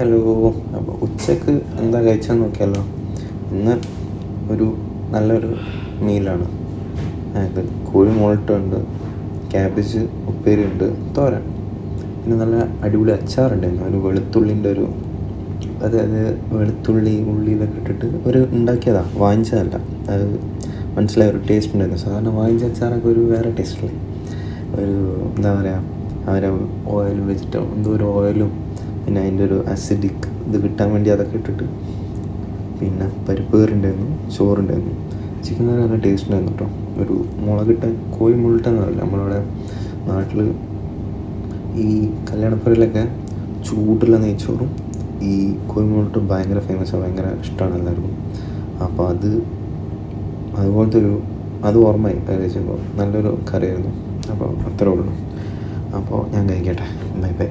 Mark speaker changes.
Speaker 1: Hello. അപ്പോൾ ഉച്ചക്ക് എന്താ കഴിച്ചതെന്ന് നോക്കിയാലോ. ഇന്ന് ഒരു നല്ലൊരു മീലാണ്. അതായത് കോഴി മുളട്ടുണ്ട്, ക്യാബേജ് ഉപ്പേരി ഉണ്ട്, തോരൻ, പിന്നെ നല്ല അടിപൊളി അച്ചാറുണ്ടായിരുന്നു. ഒരു വെളുത്തുള്ളിൻ്റെ ഒരു, അതായത് വെളുത്തുള്ളി ഉള്ളി ഇതൊക്കെ ഇട്ടിട്ട് ഒരു ഉണ്ടാക്കിയതാണ്, വാങ്ങിച്ചതല്ല. അത് മനസ്സിലായ ഒരു ടേസ്റ്റ് ഉണ്ടായിരുന്നു. സാധാരണ വാങ്ങിച്ച അച്ചാറൊക്കെ ഒരു വേറെ ടേസ്റ്റല്ലേ. ഒരു എന്താ പറയുക, അവരെ ഓയിൽ വെച്ചിട്ട് എന്തോ ഒരു ഓയിലും പിന്നെ അതിൻ്റെ ഒരു അസിഡിക് ഇത് കിട്ടാൻ വേണ്ടി അതൊക്കെ ഇട്ടിട്ട്, പിന്നെ പരിപ്പ് കറി ഉണ്ടായിരുന്നു, ചോറുണ്ടായിരുന്നു, ചിക്കൻ കറി നല്ല ടേസ്റ്റ് ഉണ്ടായിരുന്നു കേട്ടോ. ഒരു മുളകിട്ട കോഴി മുളകിട്ടെന്ന് പറയില്ല നമ്മളിവിടെ നാട്ടിൽ, ഈ കല്യാണപ്പുരയിലൊക്കെ ചൂടുള്ള നെയ്ച്ചോറും ഈ കോഴി മുളകിട്ടും ഭയങ്കര ഫേമസാണ്, ഭയങ്കര ഇഷ്ടമാണ് എല്ലാവർക്കും. അപ്പോൾ അതുപോലത്തെ അത് ഓർമ്മയായി കഴിച്ചപ്പോൾ. നല്ലൊരു കറിയായിരുന്നു. അപ്പോൾ അത്രേ ഉള്ളൂ. അപ്പോൾ ഞാൻ കഴിക്കട്ടെ. Bye bye.